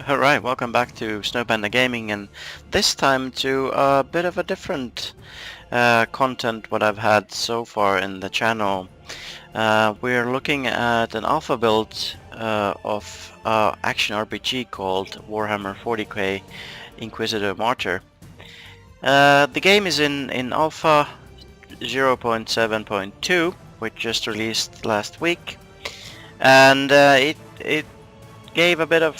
Alright, welcome back to Panda Gaming, and this time to a bit of a different content what I've had so far in the channel. We're looking at an alpha build of action RPG called Warhammer 40k Inquisitor Martyr. The game is in alpha 0.7.2, which just released last week, and it gave a bit of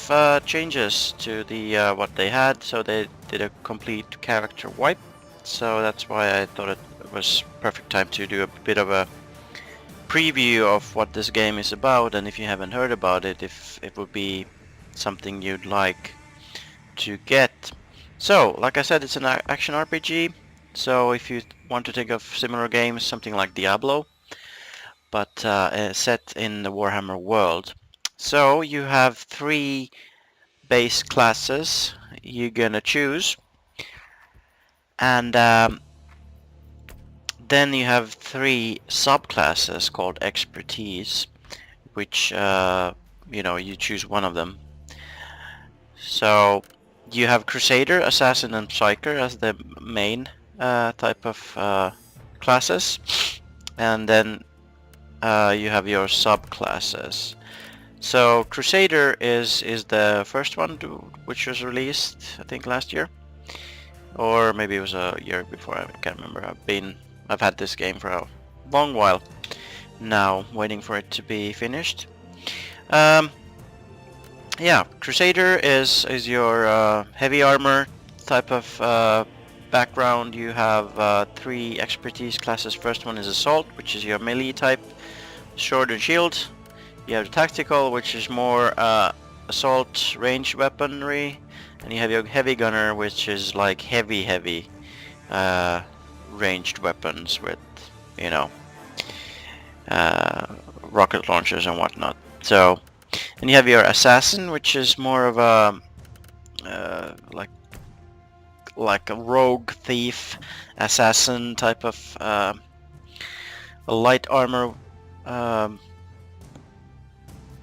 changes to the what they had. So they did a complete character wipe, so that's why I thought it was perfect time to do a bit of a preview of what this game is about, and if you haven't heard about it, if it would be something you'd like to get. So like I said, it's an action RPG, so if you want to think of similar games, something like Diablo, but set in the Warhammer world. So you have three base classes you're gonna choose, and then you have three subclasses called expertise, which you choose one of them. So you have Crusader, Assassin, and Psyker as the main type of classes, and then you have your subclasses. So Crusader is the first one which was released, I think, last year, or maybe it was a year before. I can't remember. I've had this game for a long while now, waiting for it to be finished. Yeah, Crusader is your heavy armor type of background. You have three expertise classes. First one is Assault, which is your melee type, sword and shield. You have the Tactical, which is more assault ranged weaponry, and you have your Heavy Gunner, which is like heavy ranged weapons with, rocket launchers and whatnot. So, and you have your Assassin, which is more of a like a rogue thief assassin type of a light armor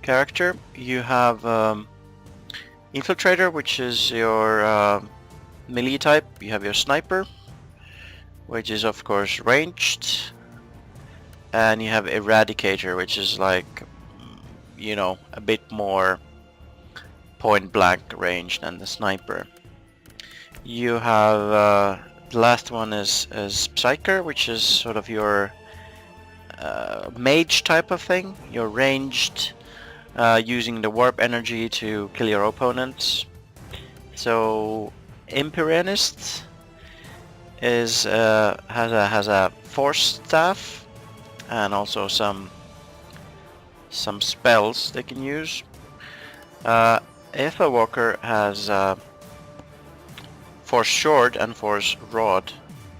character. You have Infiltrator, which is your melee type. You have your Sniper, which is of course ranged, and you have Eradicator, which is like, a bit more point blank range than the Sniper. You have the last one is Psyker, which is sort of your mage type of thing. You're ranged, using the warp energy to kill your opponents. So Imperialist is has a force staff and also some spells they can use. Aether Walker has force sword and force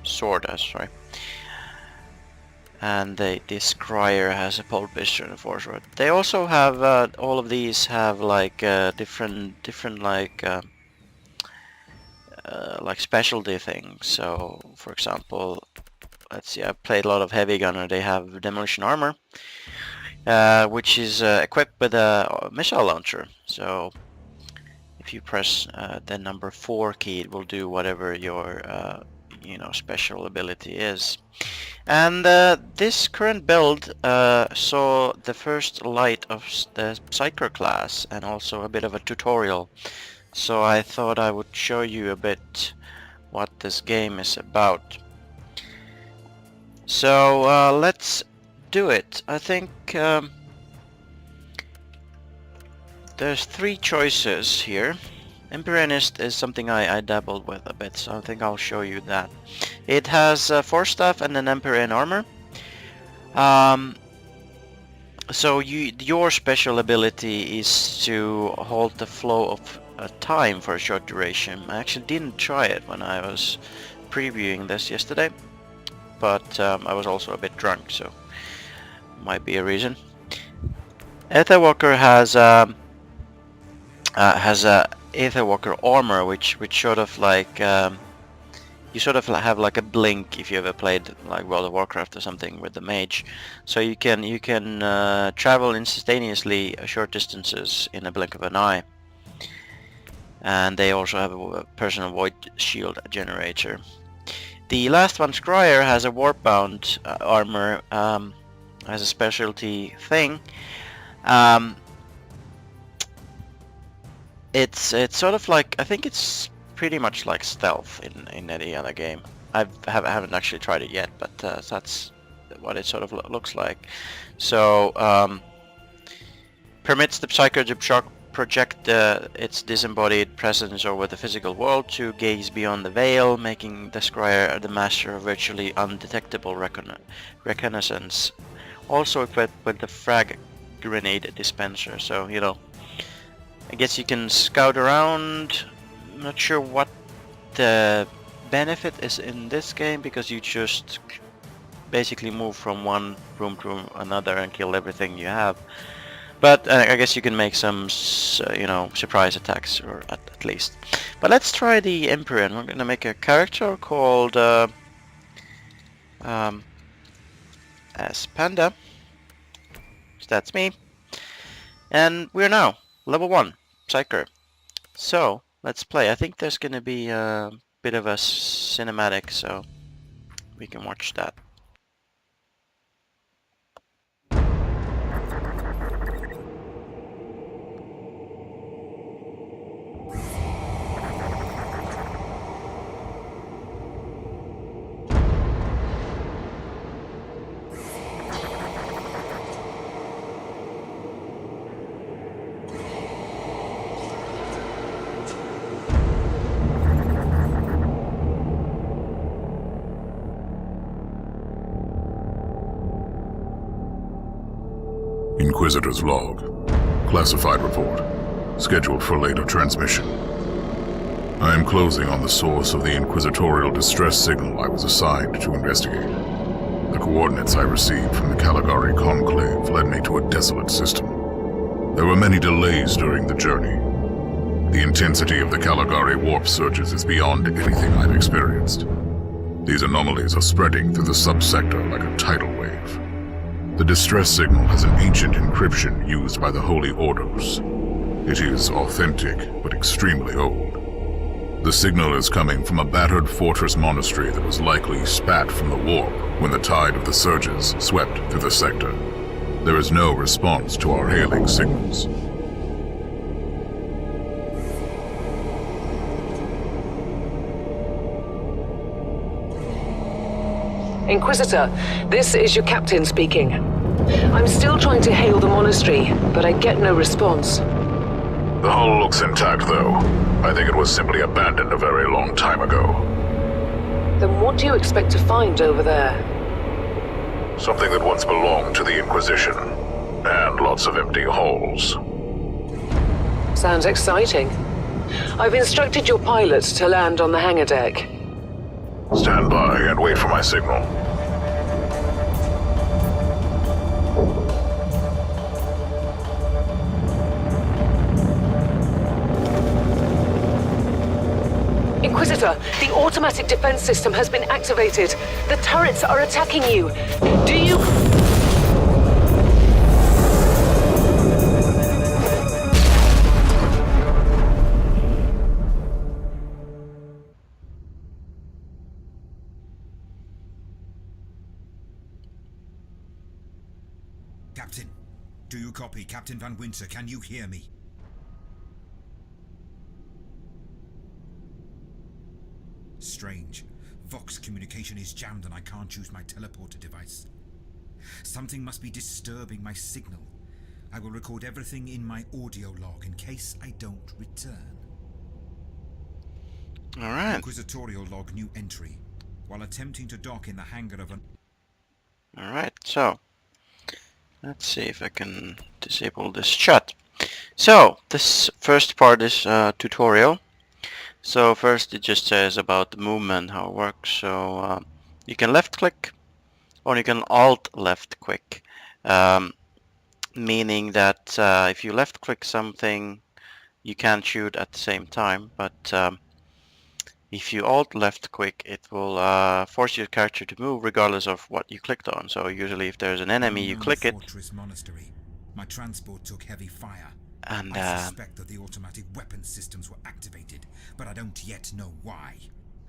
sword, sorry. And the Scryer has a pole pistol and a force rod. They also have all of these have like different like specialty things. So for example, let's see, I've played a lot of Heavy Gunner. They have demolition armor, which is equipped with a missile launcher. So if you press the number 4 key, it will do whatever your special ability is. And this current build saw the first light of the Psyker class and also a bit of a tutorial. So I thought I would show you a bit what this game is about. So let's do it. I think there's three choices here. Imperialist is something I dabbled with a bit, so I think I'll show you that. It has force staff and an Empyrean armor. So your special ability is to hold the flow of time for a short duration. I actually didn't try it when I was previewing this yesterday, but I was also a bit drunk, so might be a reason. Aetherwalker has a Aetherwalker armor, which sort of like you sort of have like a blink if you ever played like World of Warcraft or something with the mage. So you can travel instantaneously short distances in a blink of an eye. and they also have a personal void shield generator. The last one, Scryer, has a warp-bound armor as a specialty thing. It's sort of like, I think it's pretty much like stealth in any other game. I haven't actually tried it yet, but that's what it sort of looks like. So permits the Psycho to project its disembodied presence over the physical world to gaze beyond the veil, making the Scryer the master of virtually undetectable reconnaissance. Also equipped with the frag grenade dispenser, so you know, I guess you can scout around. I'm not sure what the benefit is in this game, because you just basically move from one room to another and kill everything you have. But I guess you can make some, you know, surprise attacks, or at least. But let's try the Emperor, and we're gonna make a character called as Panda. So that's me, and we're now level 1 Psyker. So let's play. I think there's gonna be a bit of a cinematic, so we can watch that. Inquisitor's log. Classified report. Scheduled for later transmission. I am closing on the source of the inquisitorial distress signal I was assigned to investigate. The coordinates I received from the Caligari Conclave led me to a desolate system. There were many delays during the journey. The intensity of the Caligari warp surges is beyond anything I've experienced. These anomalies are spreading through the subsector like a tidal wave. The distress signal has an ancient encryption used by the Holy Orders. It is authentic, but extremely old. The signal is coming from a battered fortress monastery that was likely spat from the warp when the tide of the surges swept through the sector. There is no response to our hailing signals. Inquisitor, this is your captain speaking. I'm still trying to hail the monastery, but I get no response. The hull looks intact, though. I think it was simply abandoned a very long time ago. Then what do you expect to find over there? Something that once belonged to the Inquisition, and lots of empty holes. Sounds exciting. I've instructed your pilots to land on the hangar deck. Stand by and wait for my signal. Inquisitor, the automatic defense system has been activated. The turrets are attacking you. Do you... Captain, do you copy? Captain Van Winter, can you hear me? Strange. Vox communication is jammed and I can't use my teleporter device. Something must be disturbing my signal. I will record everything in my audio log in case I don't return. Alright. Inquisitorial log new entry. While attempting to dock in the hangar of an... Alright, so let's see if I can disable this chat. So this first part is tutorial. So first it just says about the movement, how it works. So you can left click or you can alt left click, meaning that if you left click something you can shoot at the same time, but if you alt left click it will force your character to move regardless of what you clicked on. So usually if there's an enemy you click it. Fortress monastery. My transport took heavy fire. And I suspect that the automatic weapon systems were activated, but I don't yet know why.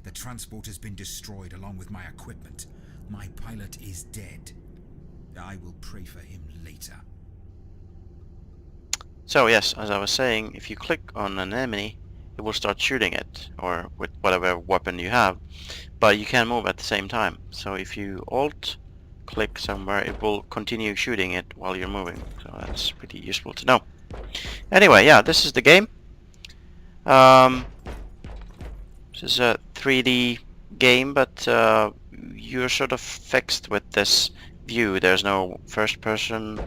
The transport has been destroyed along with my equipment. My pilot is dead. I will pray for him later. so yes, as I was saying, if you click on an enemy, it will start shooting it, or with whatever weapon you have, but you can move at the same time. So if you alt click somewhere, it will continue shooting it while you're moving. So that's pretty useful to know. Anyway, yeah, this is the game. This is a 3D game, but you're sort of fixed with this view. There's no first-person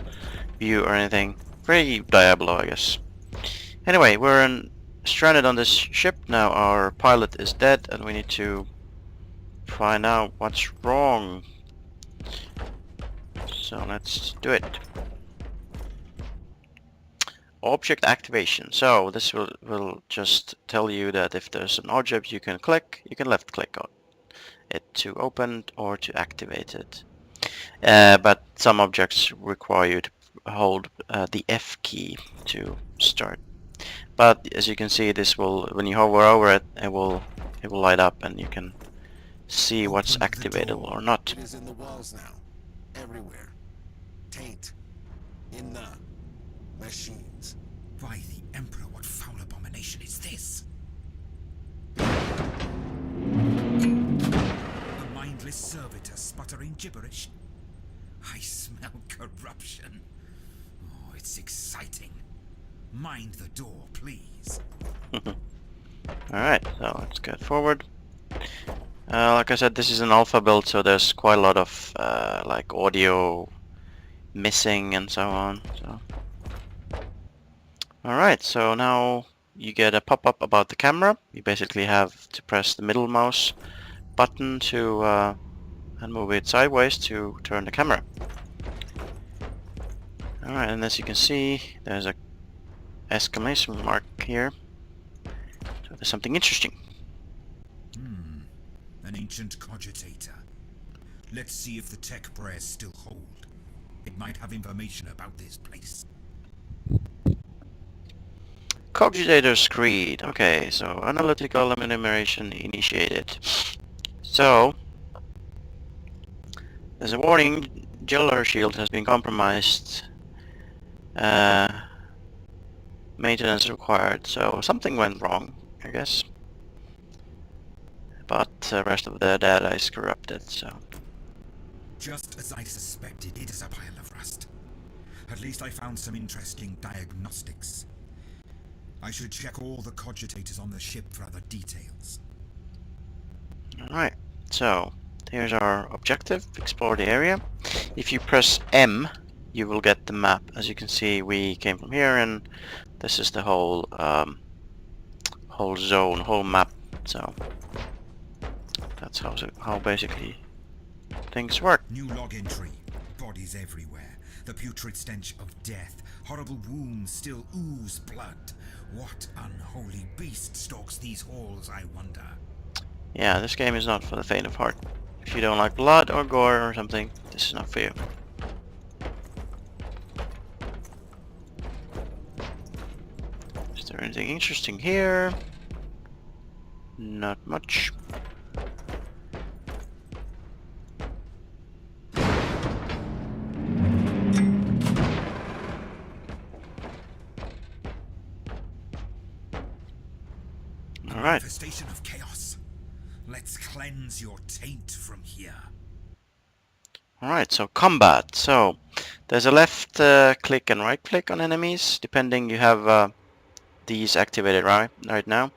view or anything. Very Diablo, I guess. Anyway, we're stranded on this ship now. Our pilot is dead, and we need to find out what's wrong. So let's do it. Object activation. So this will just tell you that if there's an object you can click, you can left click on it to open or to activate it. But some objects require you to hold the F key to start. But as you can see, this will, when you hover over it, it will light up and you can see what's activated or not. It is in the walls now, everywhere. Taint in the machines. By the Emperor, what foul abomination is this? A mindless servitor sputtering gibberish. I smell corruption. Oh, it's exciting. Mind the door, please. Alright, so let's get forward. Like I said, this is an alpha build, so there's quite a lot of like audio missing and so on. So, alright, so now you get a pop-up about the camera. You basically have to press the middle mouse button to and move it sideways to turn the camera. Alright, and as you can see, there's a exclamation mark here. So there's something interesting. An ancient cogitator. Let's see if the tech prayers still hold. It might have information about this place. Cogitator's Creed. Okay, so analytical enumeration initiated. So there's a warning. Jailer shield has been compromised. Maintenance required. So something went wrong, I guess. But the rest of the data is corrupted, so... Just as I suspected, it is a pile of rust. At least I found some interesting diagnostics. I should check all the cogitators on the ship for other details. Alright, so here's our objective, explore the area. If you press M, you will get the map. As you can see, we came from here and this is the whole whole zone, whole map, so that's how basically things work. New log entry. Bodies everywhere. The putrid stench of death. Horrible wounds still ooze blood. What unholy beast stalks these halls, I wonder? Yeah, this game is not for the faint of heart. If you don't like blood or gore or something, this is not for you. Is there anything interesting here? Not much. Alright. Manifestation of chaos. Let's cleanse your taint from here. Alright, so combat. So there's a left click and right click on enemies, depending. You have these activated right now.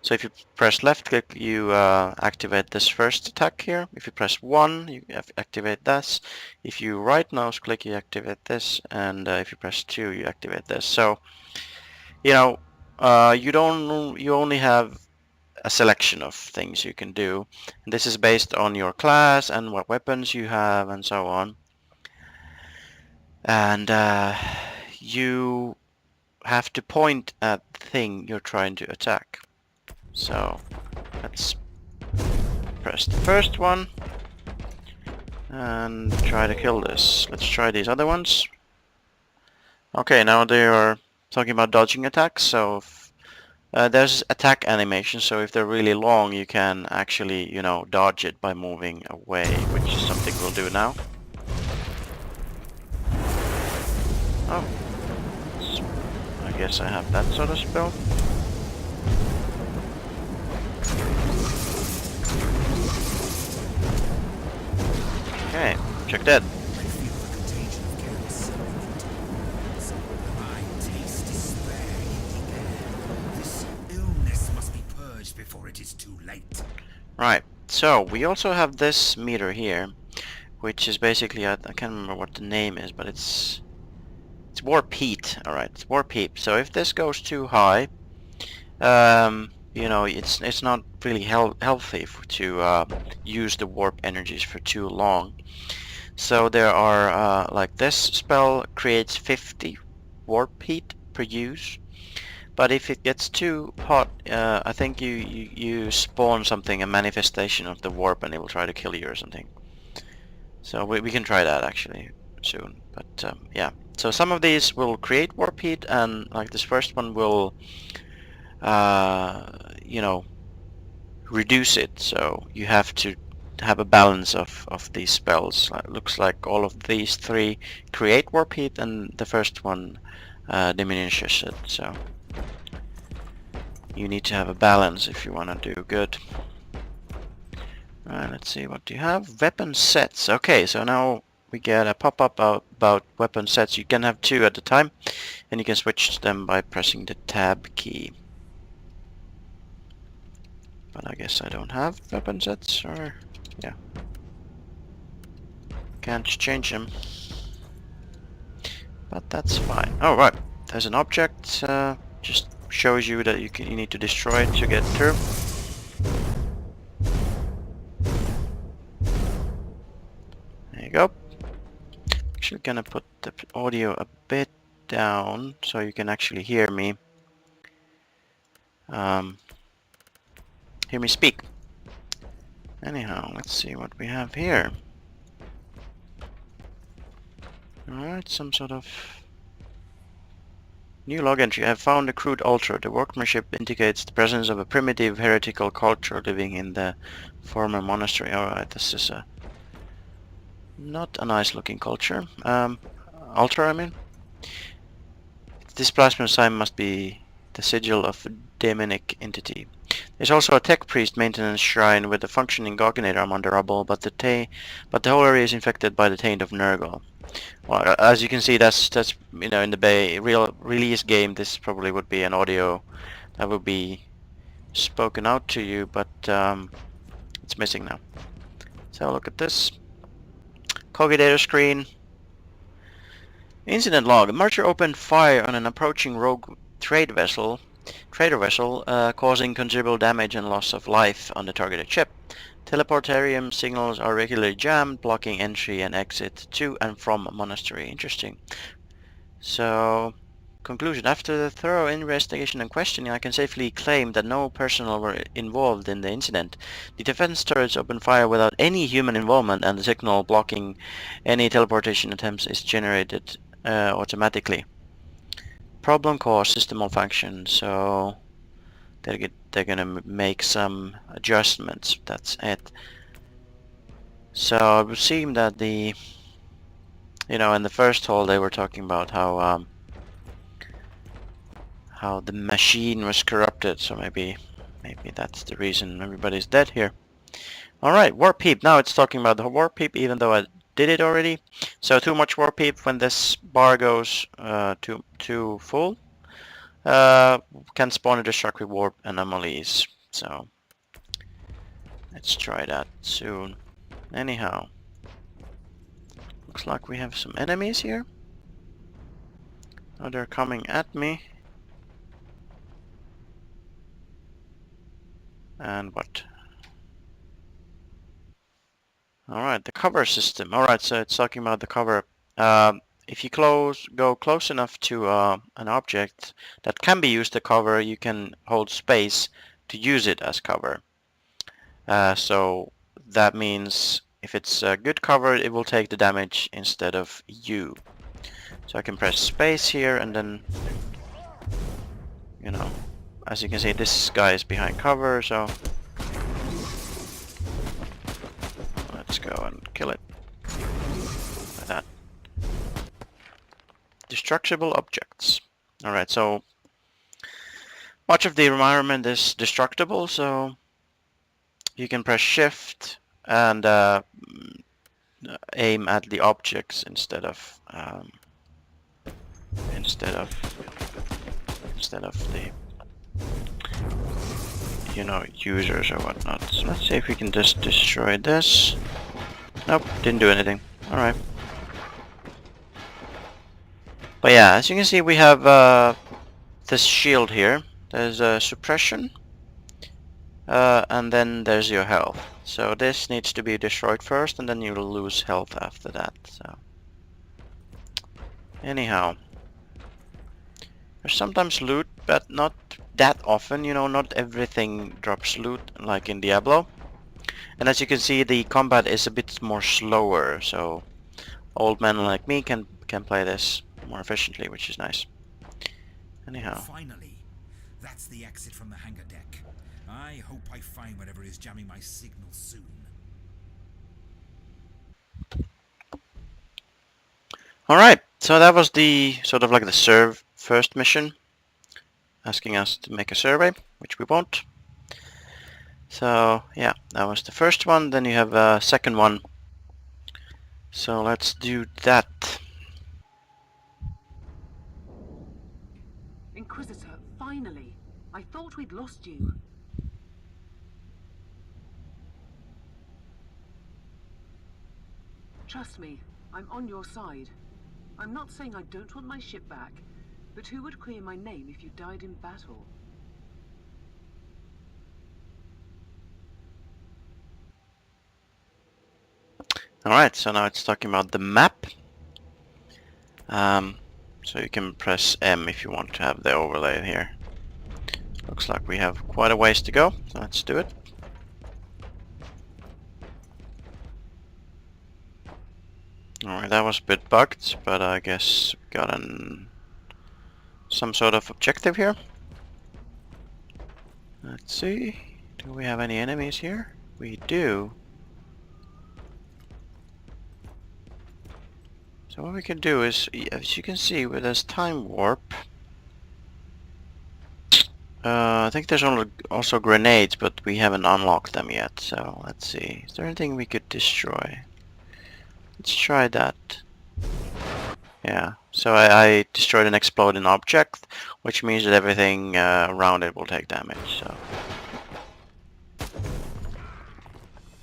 So if you press left click, you activate this first attack here. If you press 1, you activate this. If you right mouse click, you activate this, and if you press 2, you activate this. So you know, you only have a selection of things you can do. And this is based on your class and what weapons you have and so on. And you have to point at the thing you're trying to attack. So let's press the first one and try to kill this. Let's try these other ones. Okay, now they are talking about dodging attacks. So if, there's attack animation, so if they're really long, you can actually, you know, dodge it by moving away, which is something we'll do now. Oh, I guess I have that sort of spell. Okay, check that. I feel the contagion of chaos seeping into me. I taste despair in the air. This illness must be purged before it is too late. Right, so we also have this meter here, which is basically, I can't remember what the name is, but it's warp heat. Alright, it's warp heat. So if this goes too high, you know, it's not really healthy to use the warp energies for too long. So there are, like this spell creates 50 warp heat per use. But if it gets too hot, I think you spawn something, a manifestation of the warp, and it will try to kill you or something. So we can try that actually soon. But yeah, so some of these will create warp heat, and like this first one will, you know, reduce it. So you have to have a balance of these spells. It looks like all of these three create warp heat, and the first one diminishes it. So you need to have a balance if you want to do good. Let's see, what do you have? Weapon sets. Okay, so now we get a pop-up about weapon sets. You can have 2 at a time, and you can switch them by pressing the tab key. But I guess I don't have weapon sets, or yeah, can't change them. But that's fine. Oh right, there's an object. Just shows you that you need to destroy it to get through. There you go. Actually gonna put the audio a bit down so you can actually hear me. Hear me speak. Anyhow, let's see what we have here. Alright, some sort of new log entry. I have found a crude altar. The workmanship indicates the presence of a primitive heretical culture living in the former monastery. Alright, this is a not a nice looking culture. Altar, I mean. This plasma sign must be the sigil of a demonic entity. There's also a tech priest maintenance shrine with a functioning Goginator among the rubble, but the whole area is infected by the taint of Nurgle. Well, as you can see, that's you know, in the real release game, this probably would be an audio that would be spoken out to you, but it's missing now. So look at this. Goginator screen. Incident log. A Martyr opened fire on an approaching rogue trader vessel, causing considerable damage and loss of life on the targeted ship. Teleportarium signals are regularly jammed, blocking entry and exit to and from monastery. Interesting. So, conclusion. After the thorough investigation and questioning, I can safely claim that no personnel were involved in the incident. The defense turrets opened fire without any human involvement, and the signal blocking any teleportation attempts is generated automatically. Problem cause, system malfunction. So they're gonna make some adjustments. That's it. So it would seem that the, you know, in the first hall they were talking about how the machine was corrupted. So maybe that's the reason everybody's dead here. All right, warp heap. Now it's talking about the warp heap, even though I did it already. So too much warp heap, when this bar goes too full, can spawn a destructive warp anomalies. So let's try that soon. Anyhow, looks like we have some enemies here. Oh, they're coming at me. And what? Alright, the cover system. Alright, so it's talking about the cover. If you go close enough to an object that can be used to cover, you can hold space to use it as cover. So that means if it's a good cover, it will take the damage instead of you. So I can press space here and then you know, as you can see, this guy is behind cover, so let's go and kill it. Like that. Destructible objects. Alright, so much of the environment is destructible, so you can press shift and aim at the objects instead of the, you know, users or whatnot. So let's see if we can just destroy this. Nope, didn't do anything. Alright. But yeah, as you can see, we have this shield here. There's a suppression, and then there's your health. So this needs to be destroyed first, and then you'll lose health after that. So anyhow, there's sometimes loot, but not that often. You know, not everything drops loot like in Diablo. And as you can see, the combat is a bit more slower, so old men like me can play this more efficiently, which is nice. Anyhow. Finally, that's the exit from the hangar deck. I hope I find whatever is jamming my signal soon. Alright, so that was the sort of like the first mission, asking us to make a survey, which we won't. So yeah, that was the first one. Then you have a second one. So let's do that. Inquisitor, finally. I thought we'd lost you. Trust me, I'm on your side. I'm not saying I don't want my ship back, but who would clear my name if you died in battle? Alright, so now it's talking about the map. So you can press M if you want to have the overlay here. Looks like we have quite a ways to go, so let's do it. Alright, that was a bit bugged, but I guess we got some sort of objective here. Let's see, do we have any enemies here? We do. So what we can do is, as you can see, with this time warp, I think there's also grenades, but we haven't unlocked them yet. So let's see, is there anything we could destroy? Let's try that. Yeah, so I destroyed an exploding object, which means that everything around it will take damage. So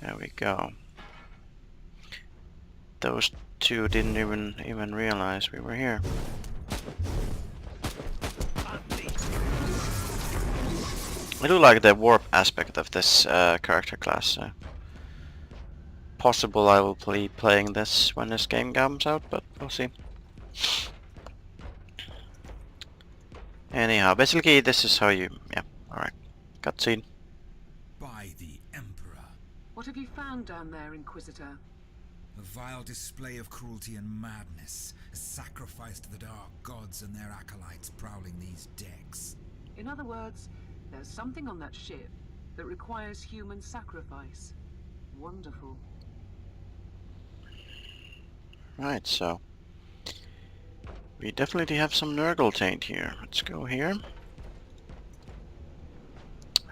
there we go. Those two didn't even realize we were here. I do like the warp aspect of this character class. Possible I will be playing this when this game comes out, but we'll see. Anyhow, basically this is how you... yeah, alright. Cutscene. By the Emperor. What have you found down there, Inquisitor? A vile display of cruelty and madness, a sacrifice to the dark gods and their acolytes prowling these decks. In other words, there's something on that ship that requires human sacrifice. Wonderful. Right, so we definitely have some Nurgle taint here. Let's go here.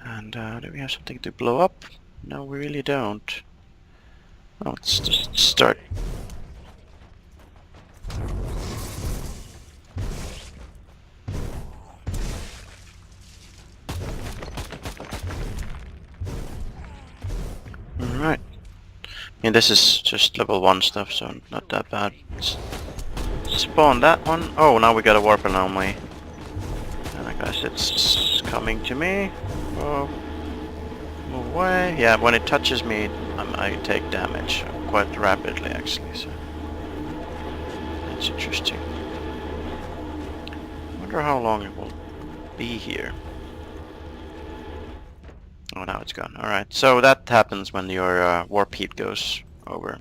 And do we have something to blow up? No, we really don't. Oh, let's just start. Alright. I mean, this is just level 1 stuff, so not that bad. Let's spawn that one. Oh, now we got a warp anomaly. And I guess it's coming to me. Oh, move away. Yeah, when it touches me, I take damage quite rapidly, actually. So that's interesting. I wonder how long it will be here. Oh, now it's gone. Alright, so that happens when your warp heat goes over.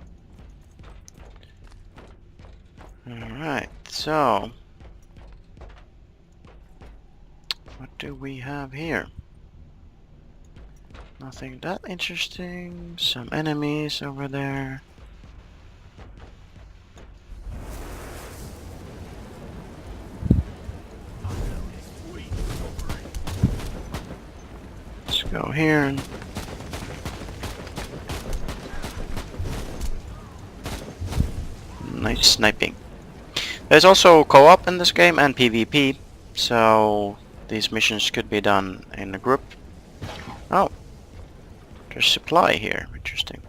Alright, so What do we have here? Nothing that interesting. Some enemies over there. Let's go here and nice sniping. There's also co-op in this game and PvP, so these missions could be done in a group. Oh, there's supply here. Interesting.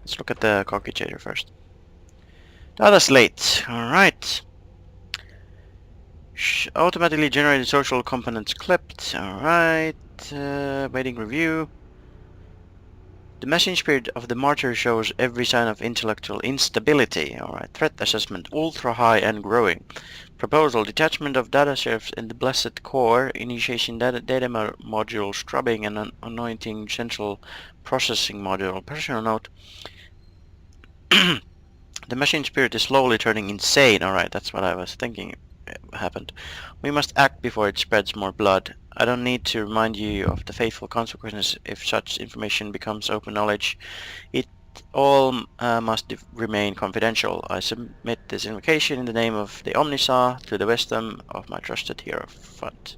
Let's look at the cogitator first. Data slate. Alright. Automatically generated social components clipped. Alright. Waiting review. The machine spirit of the Martyr shows every sign of intellectual instability. Alright. Threat assessment ultra high and growing. Proposal detachment of data serves in the Blessed Core. Initiation data module scrubbing and anointing central processing module. Personal note. The machine spirit is slowly turning insane. Alright, that's what I was thinking happened. We must act before it spreads more blood. I don't need to remind you of the fateful consequences if such information becomes open knowledge. It all must remain confidential. I submit this invocation in the name of the Omnisa to the wisdom of my trusted hierophant.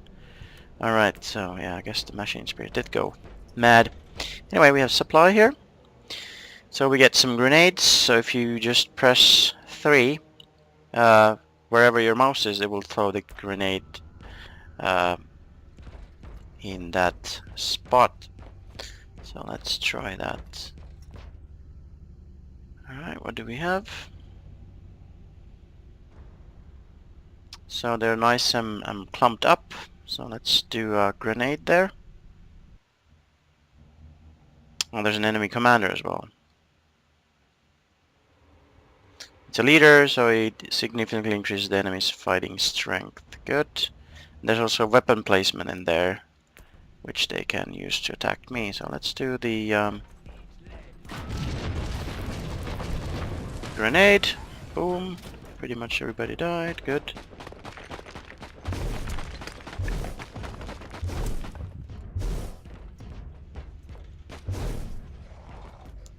Alright, so yeah, I guess the machine spirit did go mad. Anyway, we have supply here. So we get some grenades. So if you just press 3, wherever your mouse is, it will throw the grenade in that spot. So let's try that. Alright, what do we have? So they're nice and clumped up. So let's do a grenade there. Oh, there's an enemy commander as well. It's a leader, so it significantly increases the enemy's fighting strength. Good. There's also weapon placement in there, which they can use to attack me. So let's do the grenade. Boom. Pretty much everybody died. Good.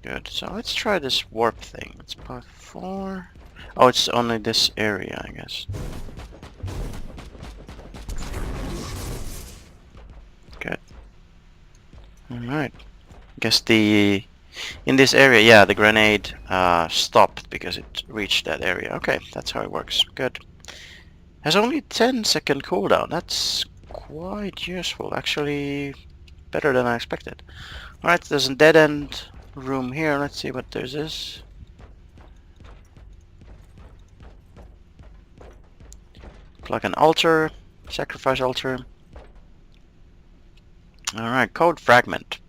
Good. So let's try this warp thing. It's part 4. Oh, it's only this area, I guess. Good. Alright. Guess in this area, yeah, the grenade stopped because it reached that area. Okay, that's how it works. Good. Has only 10-second cooldown. That's quite useful. Actually, better than I expected. Alright, there's a dead end room here. Let's see what there's is. Like an altar, sacrifice altar. Alright, code fragment.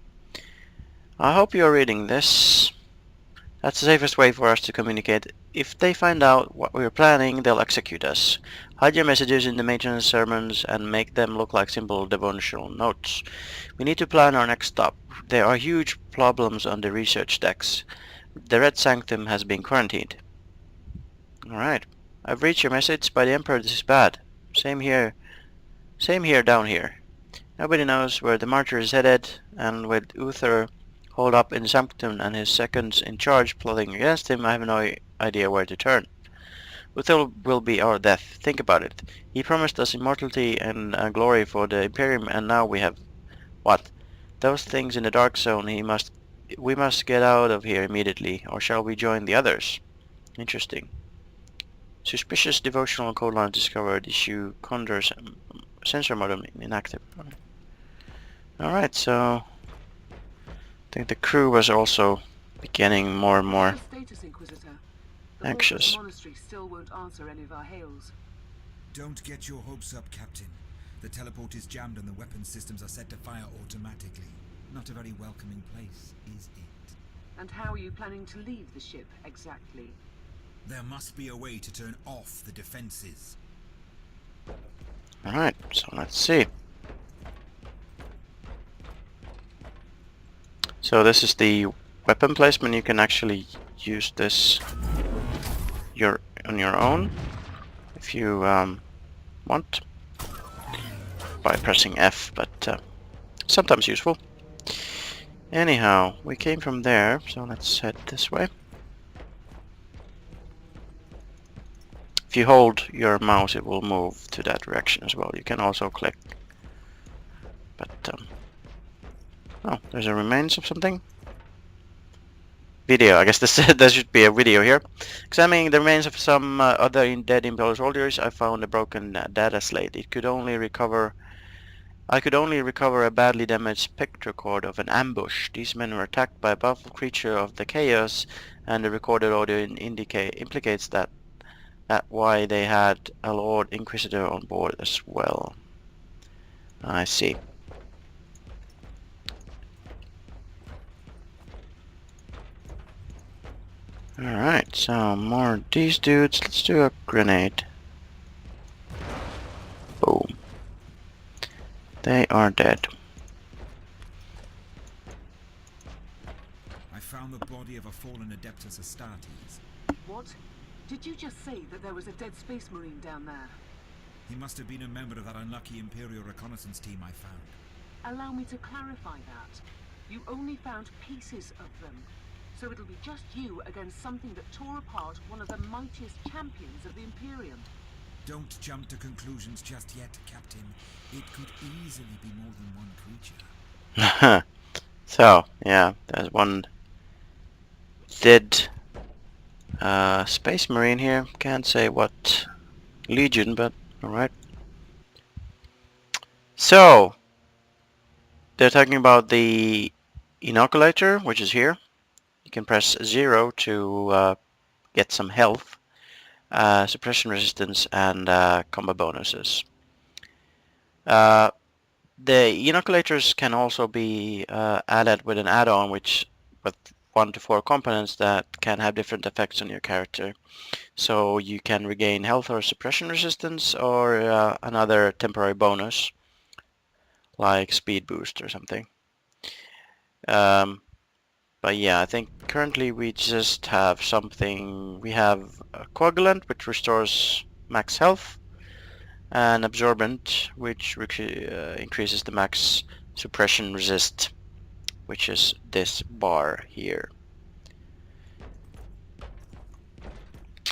I hope you're reading this. That's the safest way for us to communicate. If they find out what we're planning, they'll execute us. Hide your messages in the maintenance sermons and make them look like simple devotional notes. We need to plan our next stop. There are huge problems on the research decks. The Red Sanctum has been quarantined. Alright. I've reached your message. By the Emperor, this is bad. Same here. Same here down here. Nobody knows where the Martyr is headed, and with Uther holed up in the Sanctum and his seconds in charge plotting against him, I have no idea where to turn. Uther will be our death. Think about it. He promised us immortality and glory for the Imperium, and now we have... what? Those things in the Dark Zone. We must get out of here immediately, or shall we join the others? Interesting. Suspicious devotional code line discovered. Issue Condor's sensor modem inactive. Alright, so... I think the crew was also getting more and more anxious. The monastery still won't answer any of our hails. Don't get your hopes up, Captain. The teleport is jammed and the weapon systems are set to fire automatically. Not a very welcoming place, is it? And how are you planning to leave the ship, exactly? There must be a way to turn off the defenses. Alright, so let's see. So this is the weapon placement. You can actually use this on your own if you want. by pressing F, but sometimes useful. Anyhow, we came from there, so let's head this way. If you hold your mouse, it will move to that direction as well. You can also click. But, oh, there's a remains of something. Video. I guess this there should be a video here. Examining the remains of some other dead Imperial soldiers, I found a broken data slate. I could only recover a badly damaged picture record of an ambush. These men were attacked by a powerful creature of the chaos, and the recorded audio implicates that why they had a Lord Inquisitor on board as well. I see. Alright, so more of these dudes. Let's do a grenade. Boom. They are dead. I found the body of a fallen Adeptus Astartes. What? Did you just say that there was a dead space marine down there? He must have been a member of that unlucky Imperial reconnaissance team I found. Allow me to clarify that. You only found pieces of them. So it'll be just you against something that tore apart one of the mightiest champions of the Imperium. Don't jump to conclusions just yet, Captain. It could easily be more than one creature. So, yeah, there's one dead Space Marine here. Can't say what Legion, but alright. So, they're talking about the inoculator, which is here. You can press 0 to get some health, suppression resistance, and combo bonuses. The inoculators can also be added with an add-on with 1 to 4 components that can have different effects on your character. So you can regain health or suppression resistance, or another temporary bonus like speed boost or something. But yeah, I think currently we just have something. We have a coagulant, which restores max health, and absorbent, which increases the max suppression resist, which is this bar here.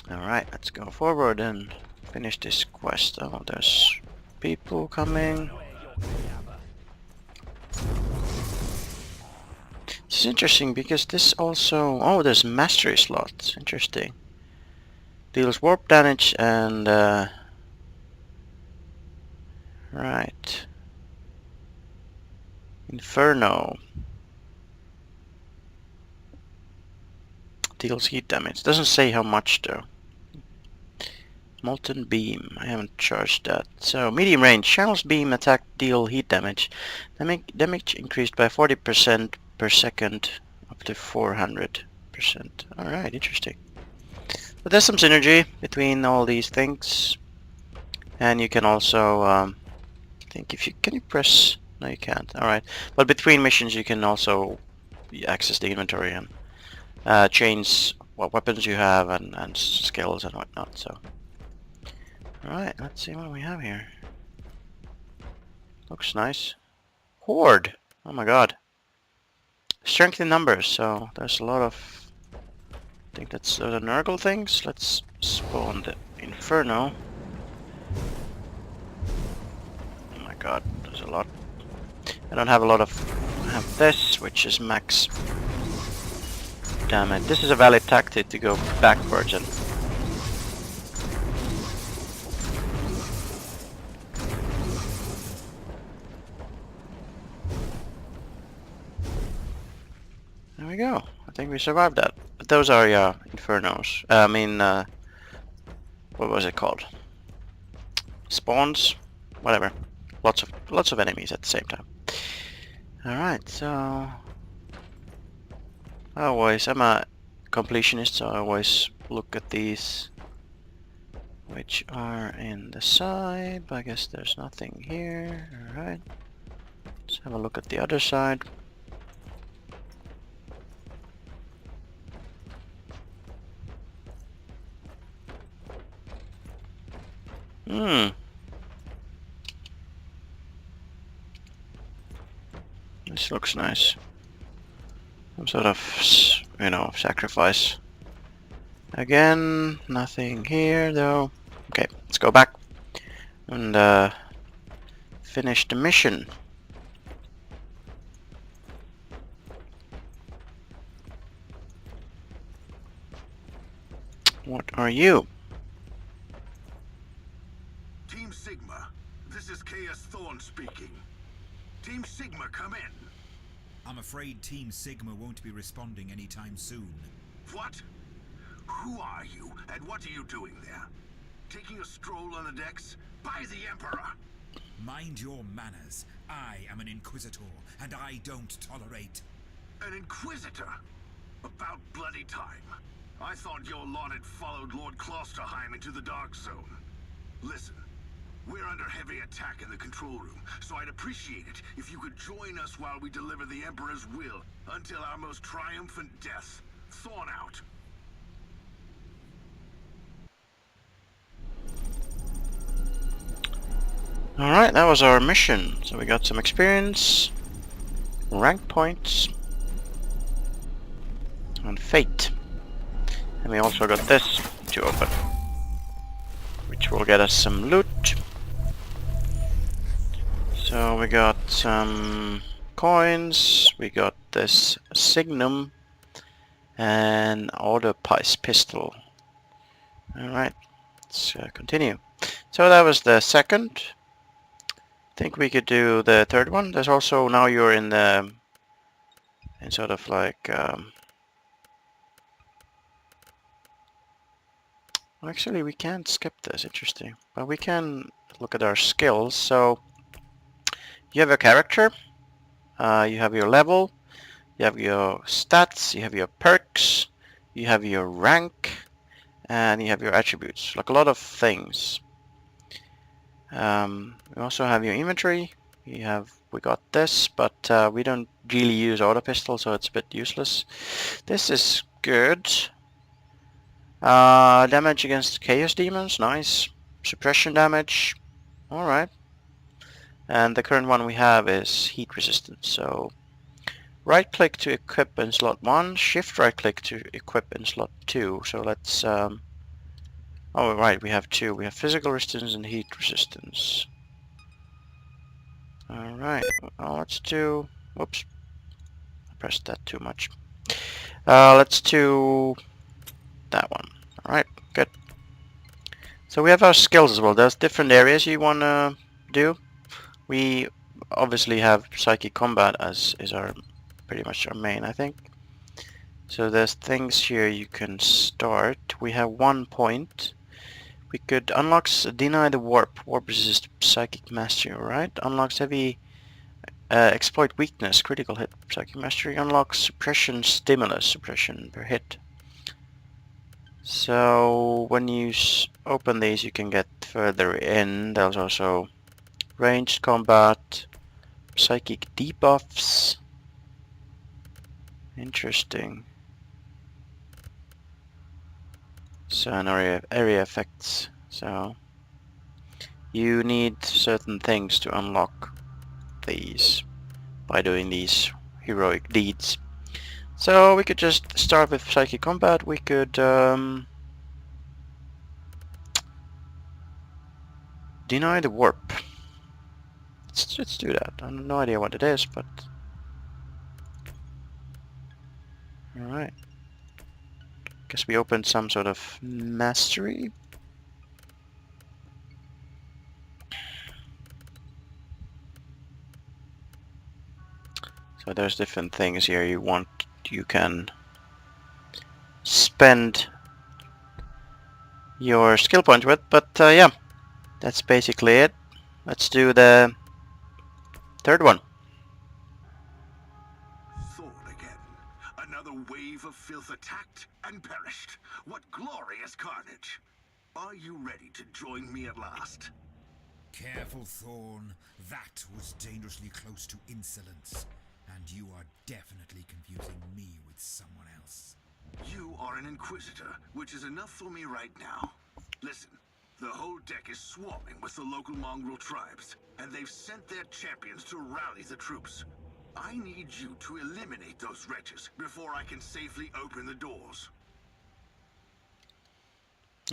Alright, let's go forward and finish this quest. Oh, there's people coming. This is interesting because this also... Oh, there's mastery slots. Interesting. Deals warp damage and... Right. Inferno. Deals heat damage. Doesn't say how much though. Molten beam. I haven't charged that. So medium range. Channels beam attack deal heat damage. Damage increased by 40% per second up to 400%. Alright, interesting. But there's some synergy between all these things. And you can also I think if you can you press... No, you can't. Alright. But between missions you can also access the inventory and change what weapons you have and skills and whatnot. So alright, let's see what we have here. Looks nice. Horde! Oh my god. Strength in numbers, so there's a lot of... I think those are Nurgle things. Let's spawn the Inferno. Oh my god, there's a lot. I don't have a lot of... I have this, which is max damage. This is a valid tactic to go backwards and... There we go. I think we survived that. But those are Infernos. I mean, what was it called? Spawns? Whatever. Lots of enemies at the same time. Alright, so... I'm a completionist, so I always look at these which are in the side, but I guess there's nothing here. Alright. Let's have a look at the other side. This looks nice. Some sort of, you know, sacrifice. Again, nothing here though. Okay, let's go back and finish the mission. What are you? Team Sigma, this is Chaos Thorn speaking. Team Sigma, come in. I'm afraid Team Sigma won't be responding anytime soon. What? Who are you, and what are you doing there? Taking a stroll on the decks? By the Emperor! Mind your manners. I am an Inquisitor, and I don't tolerate... An Inquisitor? About bloody time. I thought your lot had followed Lord Klosterheim into the Dark Zone. Listen, we're under heavy attack in the control room, so I'd appreciate it if you could join us while we deliver the Emperor's will until our most triumphant death. Thorn out. Alright, that was our mission. So we got some experience, rank points, and fate. And we also got this to open, which will get us some loot. So we got some coins, we got this signum, and autopice pistol. Alright, let's continue. So that was the second. I think we could do the third one. There's also, now you're in the, in sort of like, actually we can't skip this, interesting. But we can look at our skills. So, you have your character, you have your level, you have your stats, you have your perks, you have your rank, and you have your attributes. Like a lot of things. We also have your inventory. We got this, but we don't really use auto pistol, so it's a bit useless. This is good. Damage against chaos demons, nice. Suppression damage, all right. And the current one we have is heat resistance. So right click to equip in slot 1, shift right click to equip in slot 2. So let's oh right, we have two. We have physical resistance and heat resistance. Alright, well, let's do... Whoops. I pressed that too much. Let's do that one. Alright, good. So we have our skills as well. There's different areas you want to do. We obviously have psychic combat as is our pretty much our main, I think. So there's things here you can start. We have 1 point. We could unlock deny the warp resist psychic mastery, right? Unlocks heavy exploit weakness, critical hit, psychic mastery. Unlocks suppression stimulus, suppression per hit. So when you open these, you can get further in. There's also ranged combat, psychic debuffs. Interesting. So an area effects. So you need certain things to unlock these by doing these heroic deeds. So we could just start with psychic combat. We could deny the warp. Let's do that. I have no idea what it is, but all right. Guess we opened some sort of mastery. So there's different things here you can spend your skill point with, but yeah, that's basically it. Let's do the third one. Thorn again. Another wave of filth attacked and perished. What glorious carnage. Are you ready to join me at last? Careful, Thorn. That was dangerously close to insolence. And you are definitely confusing me with someone else. You are an Inquisitor, which is enough for me right now. Listen, the whole deck is swarming with the local mongrel tribes, and they've sent their champions to rally the troops. I need you to eliminate those wretches before I can safely open the doors.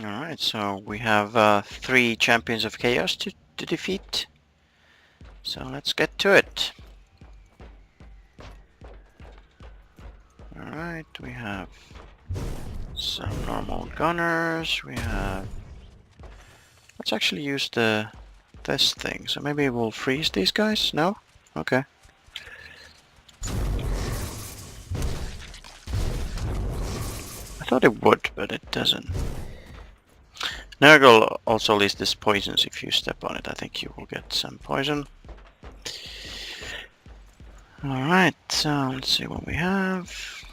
Alright, so we have 3 Champions of Chaos to defeat. So let's get to it. Alright, we have some normal gunners. We have... Let's actually use this thing. So maybe we'll freeze these guys? No? Okay. I thought it would, but it doesn't. Nurgle also leaves this poisons if you step on it. I think you will get some poison. Alright, so let's see what we have.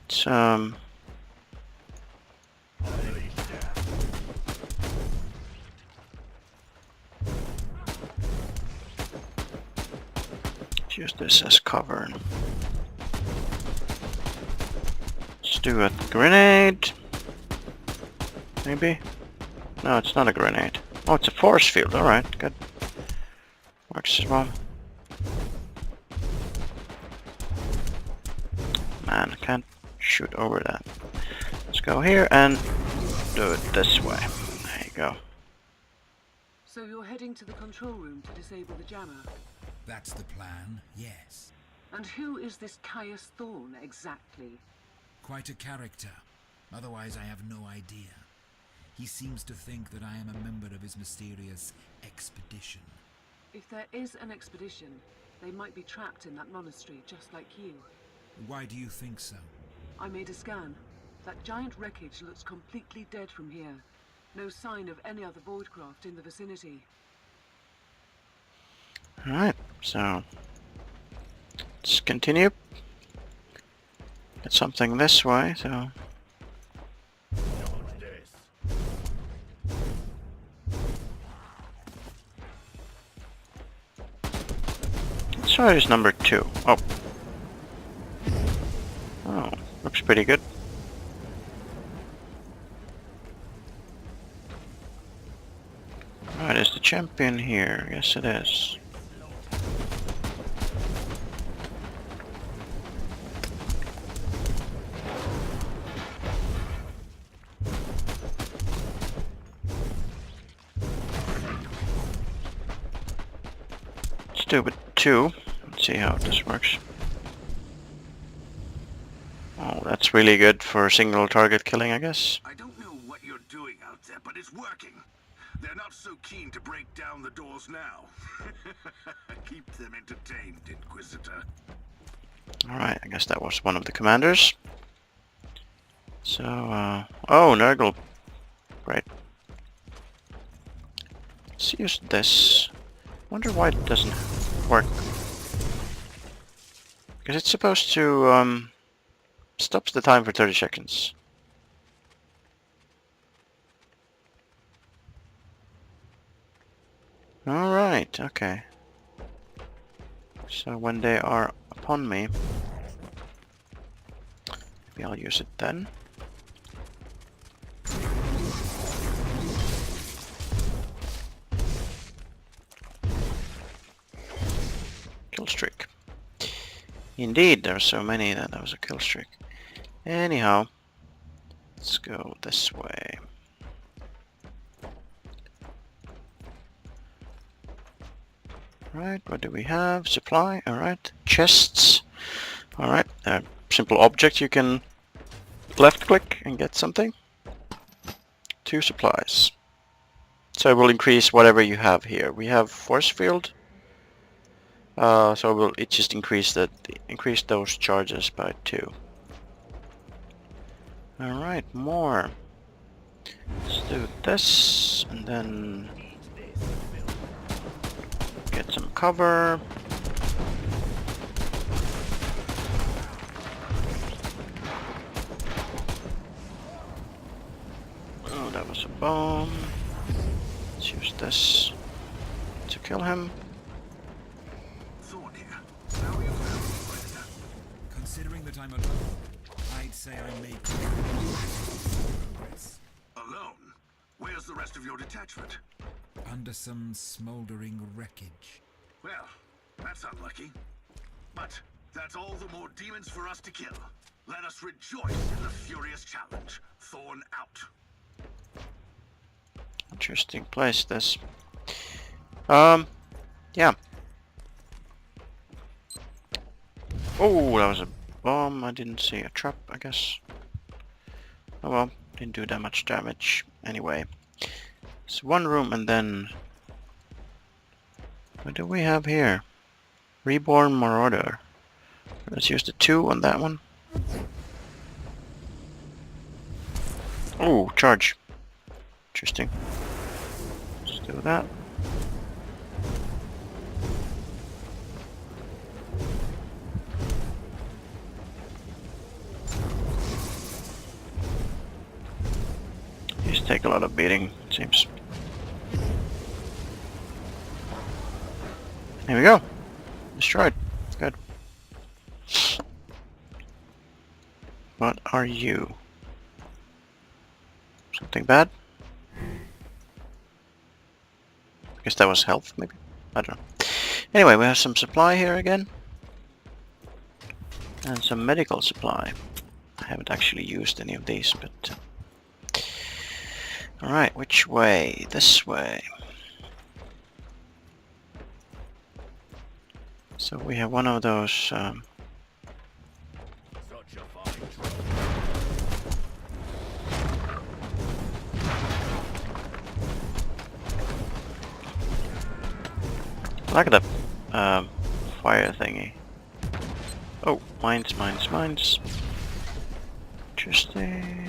Some... use this as cover. Let's do a grenade. Maybe? No, it's not a grenade. Oh, it's a force field. Alright, good. Works as well. Man, I can't shoot over that. Let's go here and do it this way. There you go. So you're heading to the control room to disable the jammer? That's the plan, yes. And who is this Caius Thorn exactly? Quite a character. Otherwise I have no idea. He seems to think that I am a member of his mysterious expedition. If there is an expedition, they might be trapped in that monastery just like you. Why do you think so? I made a scan. That giant wreckage looks completely dead from here. No sign of any other voidcraft in the vicinity. Alright, so let's continue. Get something this way, so let's try this number 2. Oh, looks pretty good. Alright, is the champion here? Yes, it is. Let's do it 2. Let's see how this works. Oh, that's really good for single target killing, I guess. I don't know what you're doing out there, but it's working. They're not so keen to break down the doors now. Keep them entertained, Inquisitor. Alright, I guess that was one of the commanders. So, oh, Nurgle. Great. Let's use this. Wonder why it doesn't work. Because it's supposed to, stops the time for 30 seconds. Alright, okay. So when they are upon me, maybe I'll use it then. Kill streak. Indeed, there are so many that was a kill streak. Anyhow, let's go this way. Right, what do we have? Supply, alright. Chests. Alright, simple object you can left click and get something. 2 supplies. So it will increase whatever you have here. We have force field. So it just increase those charges by 2. Alright, more. Let's do this and then get some cover. Oh, that was a bomb. Let's use this to kill him. Thorn here. How are you feeling? Considering that I'm alone, I'd say I made progress. Alone? Where's the rest of your detachment? Under some smoldering wreckage. Well, that's unlucky. But that's all the more demons for us to kill. Let us rejoice in the furious challenge. Thorn out. Interesting place, this. Yeah. Oh, that was a bomb. I didn't see a trap, I guess. Oh well, didn't do that much damage. Anyway. It's one room and then... What do we have here? Reborn Marauder. Let's use the 2 on that one. Oh, charge. Interesting. Let's do that. These take a lot of beating, it seems. There we go. Destroyed. Good. What are you? Something bad? I guess that was health, maybe? I don't know. Anyway, we have some supply here again. And some medical supply. I haven't actually used any of these, but... Alright, which way? This way. So we have one of those... Look at the fire thingy. Oh, mines. Interesting.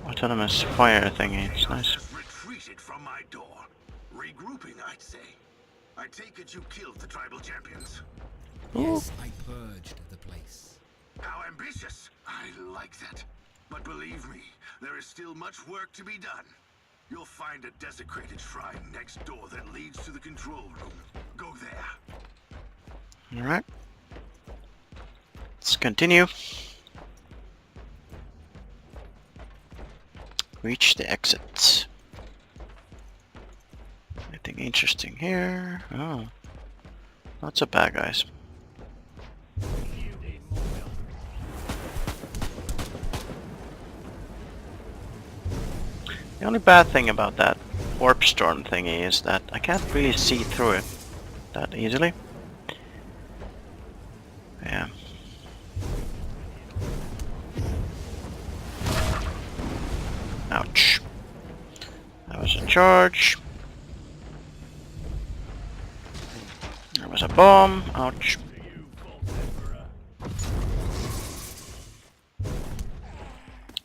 Autonomous fire thingy, it's nice. Has retreated from my door. Regrouping, I'd say. I take it you killed the tribal champions. Yes, I purged the place. How ambitious! I like that. But believe me, there is still much work to be done. You'll find a desecrated shrine next door that leads to the control room. Go there. Alright. Let's continue. Reach the exit. Anything interesting here? Oh. Lots of bad guys. The only bad thing about that warp storm thingy is that I can't really see through it that easily. Yeah. Ouch. That was a charge. There was a bomb. Ouch.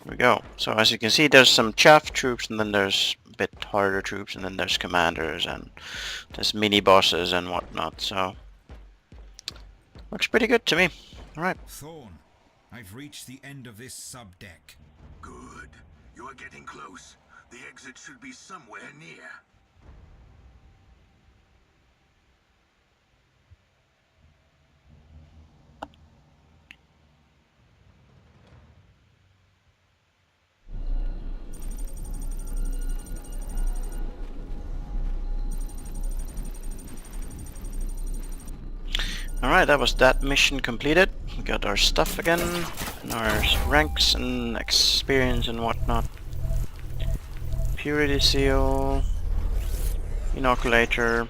There we go. So as you can see, there's some chaff troops, and then there's a bit harder troops, and then there's commanders, and there's mini bosses and whatnot. So looks pretty good to me. All right. Thorn, I've reached the end of this sub-deck. Good. You're getting close. The exit should be somewhere near. Alright, that was that mission completed. We got our stuff again, and our ranks and experience and whatnot. Purity seal, inoculator,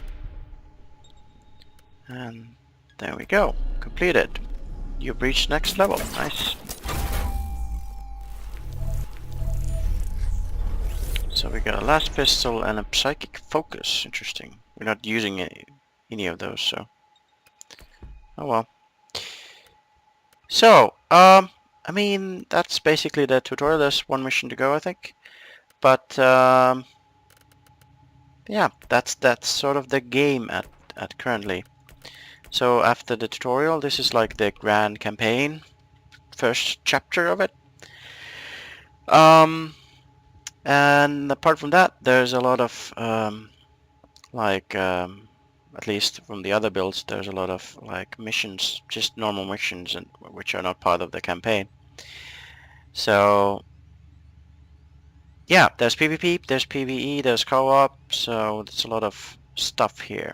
and there we go. Completed. You've reached next level. Nice. So we got a last pistol and a psychic focus. Interesting. We're not using any of those, so... Oh well. So, I mean, that's basically the tutorial. There's one mission to go, I think. But, yeah, that's sort of the game at currently. So after the tutorial, this is like the grand campaign, first chapter of it. And apart from that, there's a lot of, at least from the other builds, there's a lot of like missions, just normal missions, and which are not part of the campaign. So yeah, there's PvP, there's PvE, there's co-op, so there's a lot of stuff here.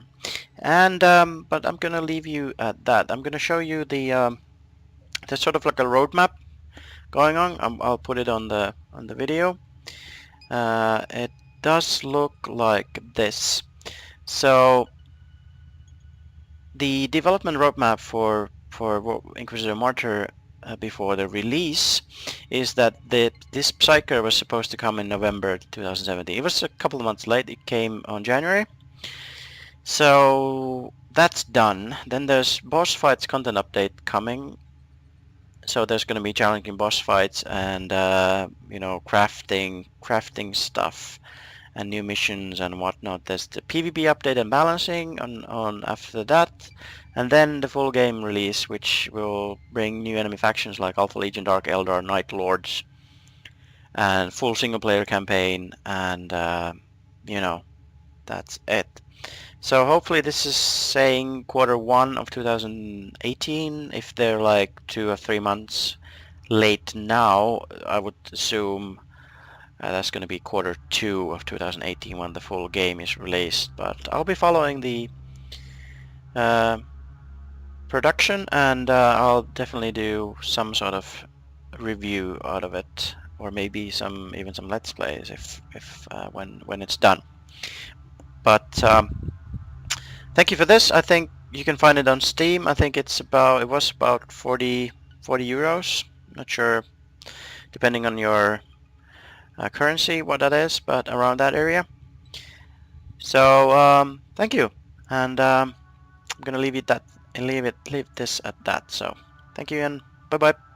And but I'm gonna leave you at that. I'm gonna show you the there's sort of like a roadmap going on. I'll put it on the video. It does look like this. So the development roadmap for Inquisitor Martyr before the release is that this Psyker was supposed to come in November 2017. It was a couple of months late. It came on January. So that's done. Then there's boss fights content update coming. So there's going to be challenging boss fights and you know, crafting stuff and new missions and whatnot. There's the PvP update and balancing on after that, and then the full game release, which will bring new enemy factions like Alpha Legion, Dark Eldar, Night Lords, and full single player campaign, and you know, that's it. So hopefully this is saying Q1 of 2018. If they're like 2 or 3 months late now, I would assume that's going to be Q2 of 2018 when the full game is released. But I'll be following the production, and I'll definitely do some sort of review out of it, or maybe even some let's plays if when it's done. But thank you for this. I think you can find it on Steam. I think it was about 40 euros. Not sure, depending on your currency, what that is, but around that area. So thank you, and I'm gonna leave this at that. So thank you, and bye bye.